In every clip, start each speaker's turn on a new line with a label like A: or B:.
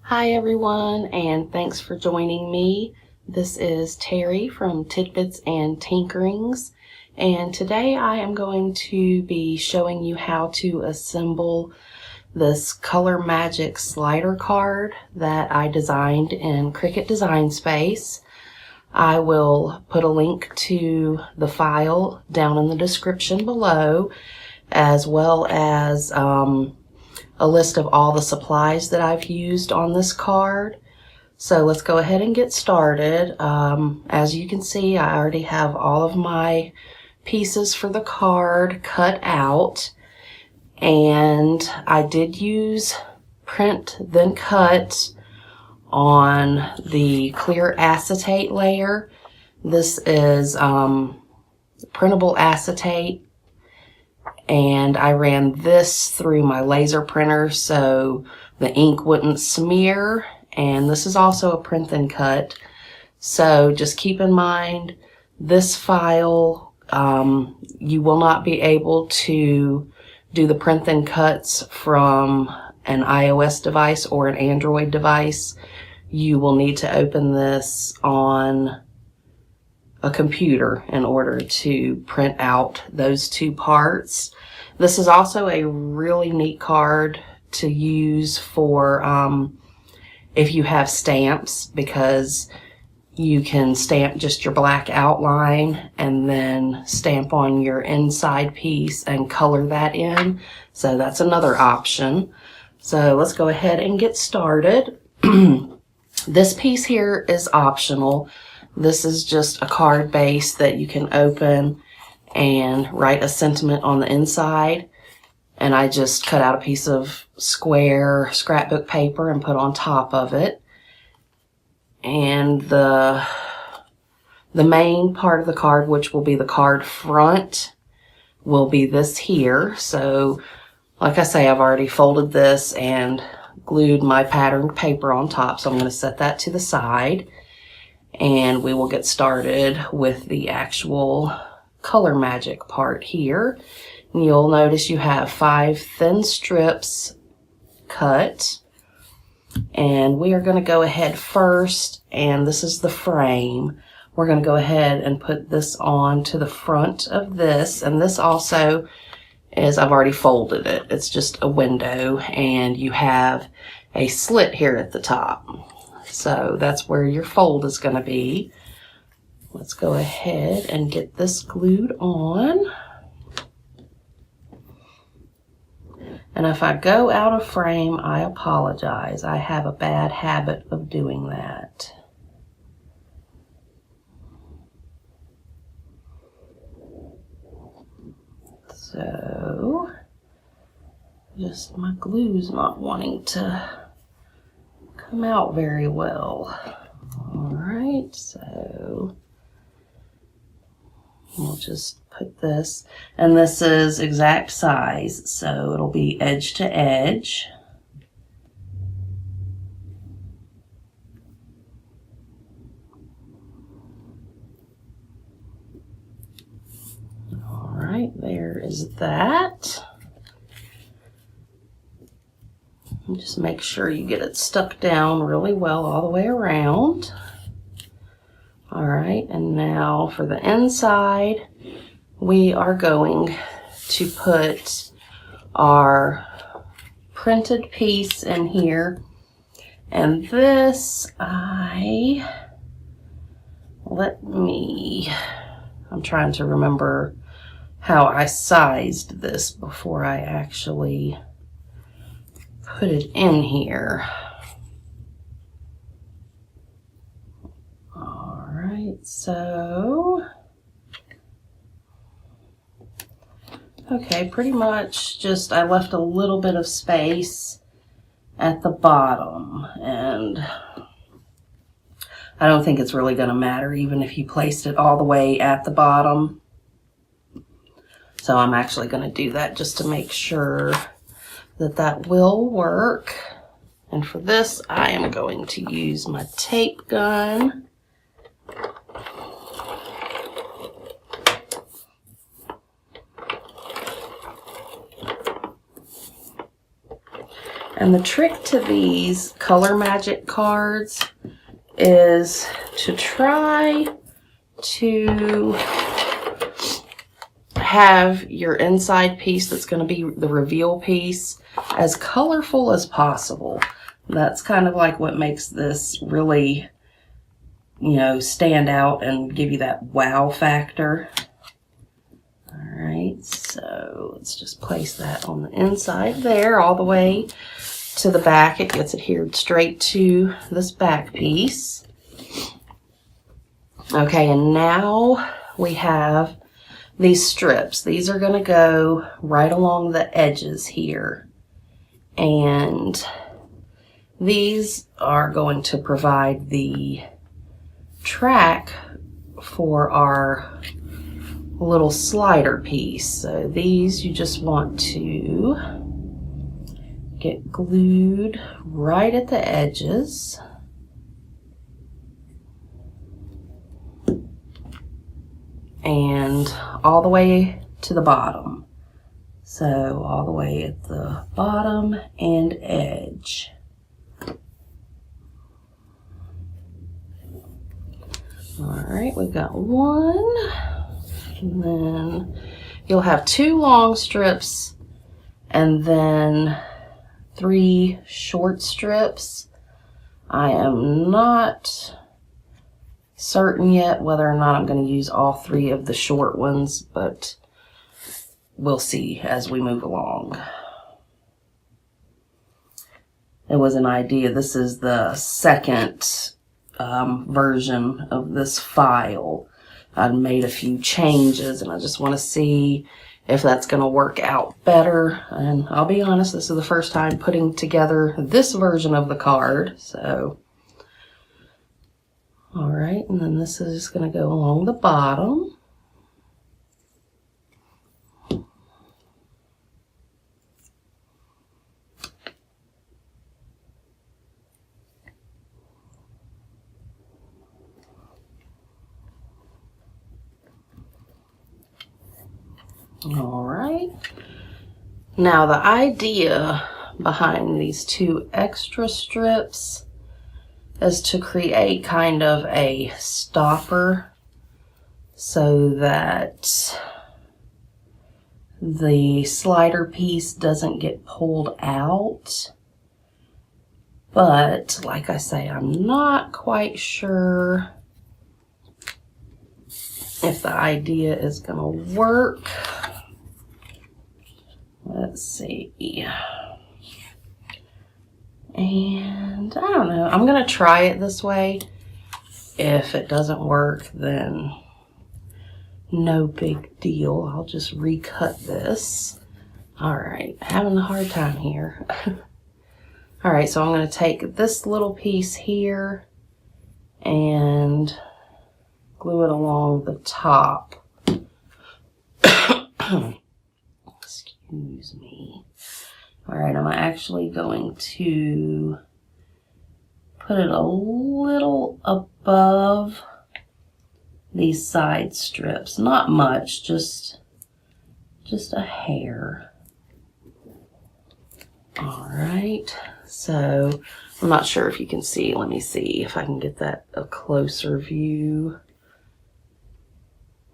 A: Hi everyone, and thanks for joining me. This is Terry from Tidbits and Tinkerings, and today I am going to be showing you how to assemble this Color Magic slider card that I designed in Cricut Design Space. I will put a link to the file down in the description below, as well as a list of all the supplies that I've used on this card. So let's go ahead and get started. As you can see, I already have all of my pieces for the card cut out, and I did use print then cut on the clear acetate layer. This is printable acetate, and I ran this through my laser printer so the ink wouldn't smear. And this is also a print then cut, so just keep in mind this file, you will not be able to do the print then cuts from an iOS device or an Android device. You will need to open this on a computer in order to print out those two parts. This is also a really neat card to use for if you have stamps, because you can stamp just your black outline and then stamp on your inside piece and color that in. So that's another option. So let's go ahead and get started. This piece here is optional. This is just a card base that you can open and write a sentiment on the inside. And I just cut out a piece of square scrapbook paper and put on top of it. And the main part of the card, which will be the card front, will be this here. So like I say, I've already folded this and glued my patterned paper on top. So I'm going to set that to the side, and we will get started with the actual Color Magic part here. And you'll notice you have 5 thin strips cut, and we are going to go ahead first, and this is the frame. We're going to go ahead and put this on to the front of this, and this also is, I've already folded it. It's just a window, and you have a slit here at the top. So that's where your fold is going to be. Let's go ahead and get this glued on. And if I go out of frame, I apologize. I have a bad habit of doing that. So, just my glue's not wanting to come out very well. All right, so we'll just put this, and this is exact size, so it'll be edge to edge. All right, there is that. And just make sure you get it stuck down really well all the way around. All right, and now for the inside, we are going to put our printed piece in here. And this, I'm trying to remember how I sized this before I actually put it in here. All right, so okay, pretty much just I left a little bit of space at the bottom, and I don't think it's really going to matter even if you placed it all the way at the bottom. So I'm actually going to do that just to make sure that that will work. And for this, I am going to use my tape gun. And the trick to these Color Magic cards is to try to have your inside piece that's going to be the reveal piece as colorful as possible. That's kind of like what makes this really, you know, stand out and give you that wow factor. Alright, so let's just place that on the inside there all the way to the back. It gets adhered straight to this back piece. Okay, and now we have these strips. These are going to go right along the edges here. And these are going to provide the track for our little slider piece. So these you just want to get glued right at the edges. And all the way to the bottom. So all the way at the bottom and edge. Alright, we've got one. And then you'll have 2 long strips and then 3 short strips. I am not certain yet whether or not I'm going to use all 3 of the short ones, but we'll see as we move along. It was an idea. This is the second version of this file. I made a few changes and I just want to see if that's going to work out better. And I'll be honest, this is the first time putting together this version of the card. So, all right, and then this is just going to go along the bottom. All right. Now the idea behind these 2 extra strips is to create kind of a stopper so that the slider piece doesn't get pulled out. But like I say, I'm not quite sure if the idea is going to work. Let's see. And I don't know. I'm going to try it this way. If it doesn't work, then no big deal. I'll just recut this. All right. Having a hard time here. All right. So I'm going to take this little piece here and glue it along the top. Excuse me. Alright, I'm actually going to put it a little above these side strips. Not much, just a hair. Alright, so I'm not sure if you can see. Let me see if I can get that a closer view.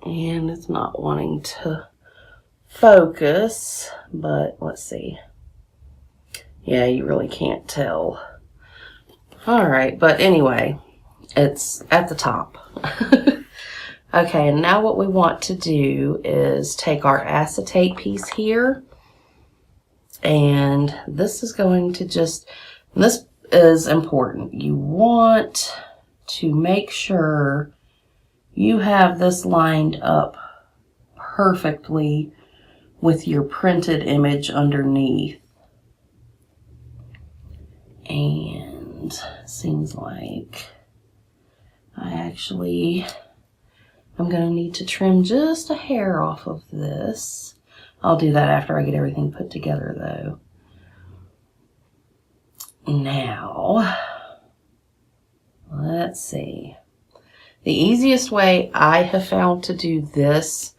A: And it's not wanting to focus, but let's see. Yeah, you really can't tell. All right, but anyway, it's at the top. Okay, and now what we want to do is take our acetate piece here, and this is going to just, this is important. You want to make sure you have this lined up perfectly with your printed image underneath. And seems like I'm going to need to trim just a hair off of this. I'll do that after I get everything put together though. Now, let's see. The easiest way I have found to do this,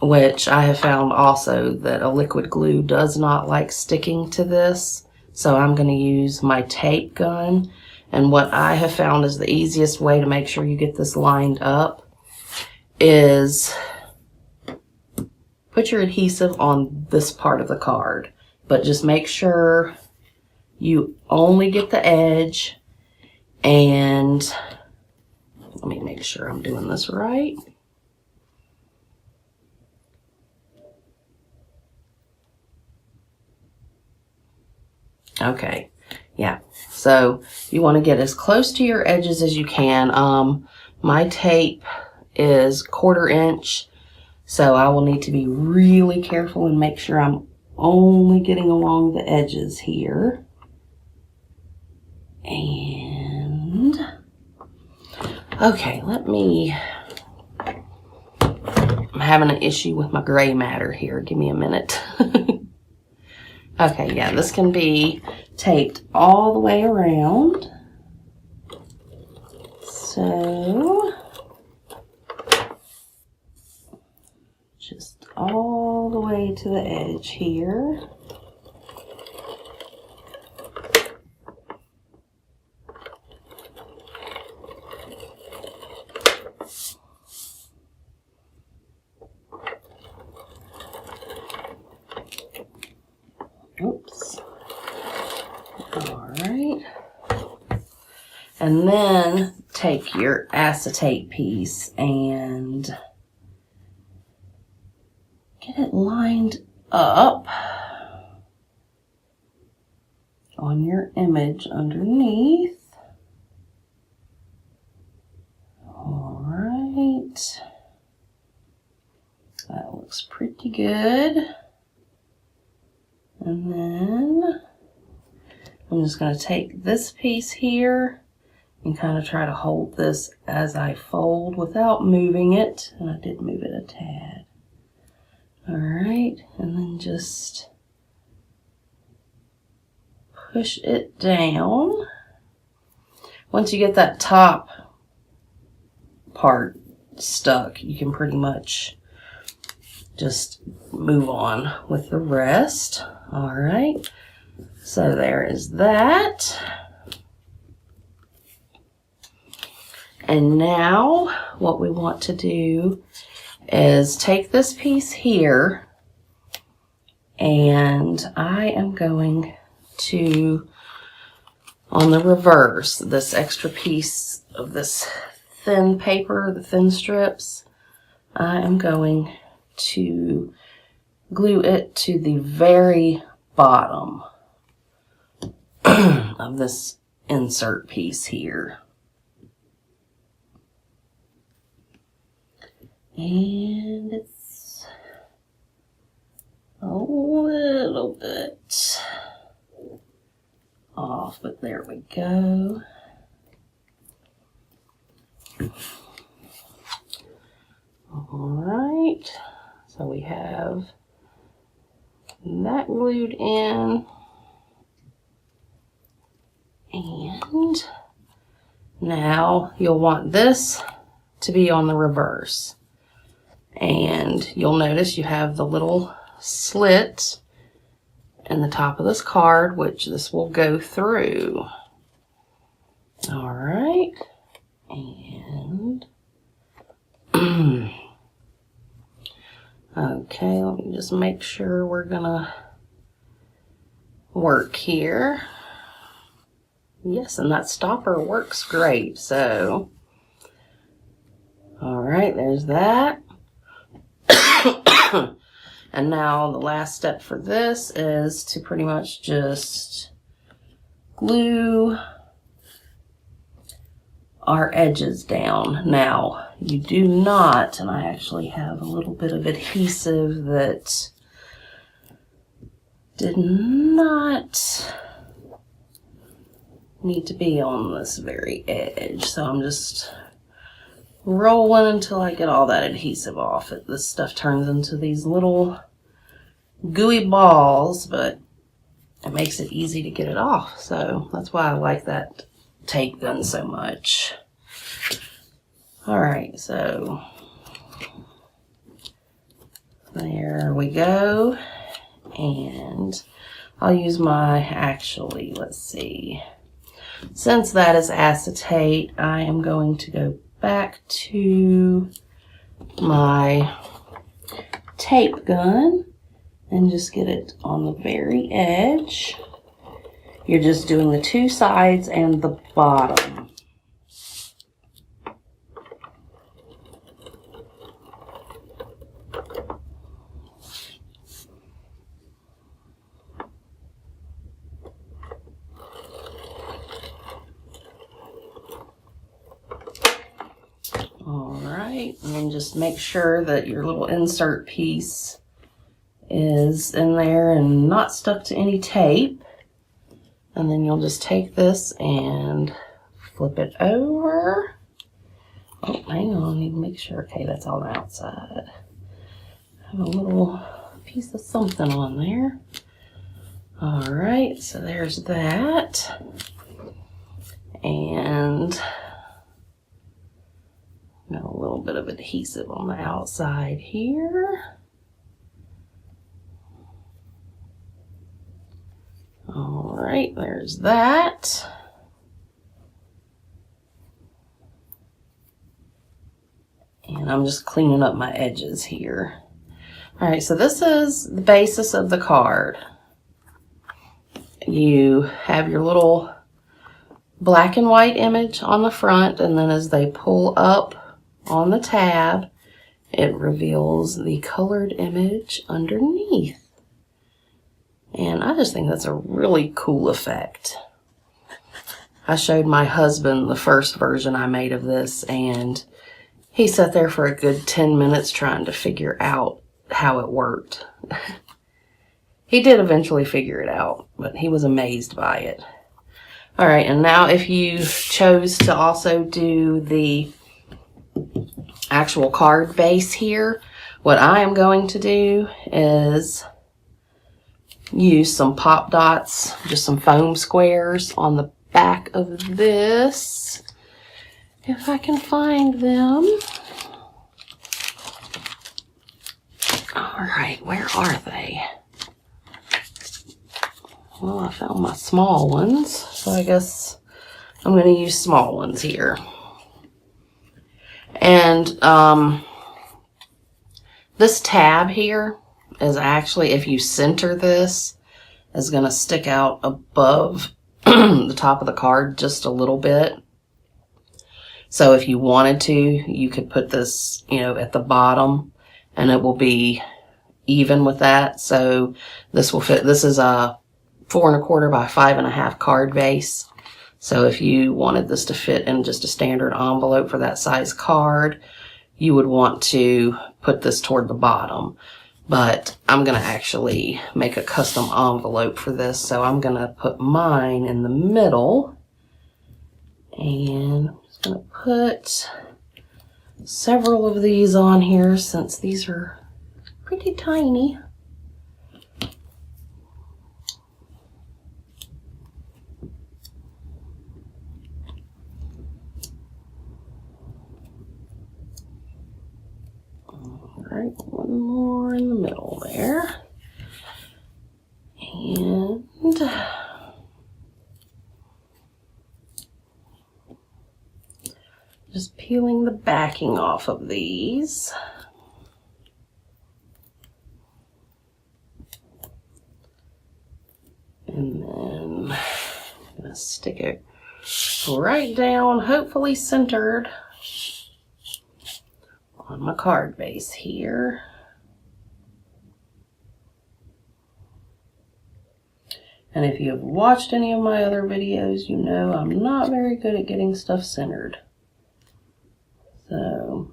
A: which I have found also that a liquid glue does not like sticking to this, So I'm going to use my tape gun. And what I have found is the easiest way to make sure you get this lined up is put your adhesive on this part of the card. But just make sure you only get the edge, and let me make sure I'm doing this right. Okay, yeah, so you want to get as close to your edges as you can. My tape is 1/4 inch, so I will need to be really careful and make sure I'm only getting along the edges here. And okay, I'm having an issue with my gray matter here. Give me a minute. Okay, yeah, this can be taped all the way around. So, just all the way to the edge here. Oops. All right. And then take your acetate piece and get it lined up on your image underneath. All right. That looks pretty good. And then I'm just going to take this piece here and kind of try to hold this as I fold without moving it. And I did move it a tad. All right, and then just push it down. Once you get that top part stuck, you can pretty much just move on with the rest. All right, so there is that. And now what we want to do is take this piece here, and I am going to, on the reverse, this extra piece of this thin paper, the thin strips, I am going to glue it to the very bottom of this insert piece here. And it's a little bit off, but there we go. All right, so we have that glued in, and now you'll want this to be on the reverse. And you'll notice you have the little slit in the top of this card, which this will go through. All right, and okay, let me just make sure we're gonna work here. Yes, and that stopper works great, so all right, there's that. And now the last step for this is to pretty much just glue our edges down. Now, you do not, and I actually have a little bit of adhesive that did not need to be on this very edge. So I'm just rolling until I get all that adhesive off. This stuff turns into these little gooey balls, but it makes it easy to get it off. So that's why I like that tape gun so much. All right, so there we go. And I'll use my, actually, let's see. Since that is acetate, I am going to go back to my tape gun and just get it on the very edge. You're just doing the two sides and the bottom. Alright, and then just make sure that your little insert piece is in there and not stuck to any tape. And then you'll just take this and flip it over. Oh, hang on, I need to make sure. Okay, that's on the outside. I have a little piece of something on there. Alright, so there's that. And got a little bit of adhesive on the outside here. All right, there's that. And I'm just cleaning up my edges here. All right, so this is the basis of the card. You have your little black and white image on the front, and then as they pull up on the tab, it reveals the colored image underneath. And I just think that's a really cool effect. I showed my husband the first version I made of this, and he sat there for a good 10 minutes trying to figure out how it worked. He did eventually figure it out, but he was amazed by it. All right, and now if you chose to also do the actual card base here, what I am going to do is use some pop dots, just some foam squares on the back of this, if I can find them. All right, where are they? Well, I found my small ones, so I guess I'm going to use small ones here. And this tab here is actually, if you center this, is going to stick out above the top of the card just a little bit. So if you wanted to, you could put this, at the bottom, and it will be even with that. So this will fit. This is a 4 1/4 by 5 1/2 card base. So if you wanted this to fit in just a standard envelope for that size card, you would want to put this toward the bottom. But I'm going to actually make a custom envelope for this, so I'm going to put mine in the middle. And I'm just going to put several of these on here since these are pretty tiny. Alright, one more in the middle there. And just peeling the backing off of these. And then I'm going to stick it right down, hopefully centered on my card base here. And if you have watched any of my other videos, you know I'm not very good at getting stuff centered. So,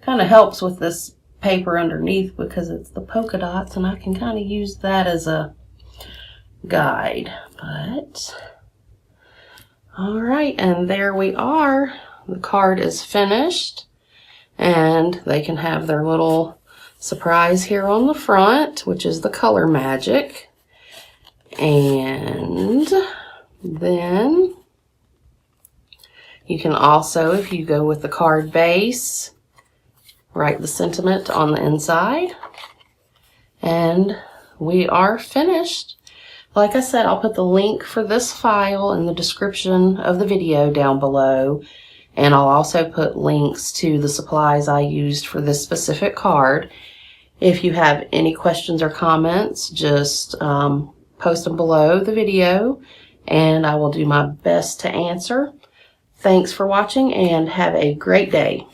A: kind of helps with this paper underneath because it's the polka dots and I can kind of use that as a guide. But, alright, and there we are. The card is finished. And they can have their little surprise here on the front, which is the color magic. And then you can also, if you go with the card base, write the sentiment on the inside. And we are finished. Like I said, I'll put the link for this file in the description of the video down below, and I'll also put links to the supplies I used for this specific card. If you have any questions or comments, just post them below the video, and I will do my best to answer. Thanks for watching, and have a great day.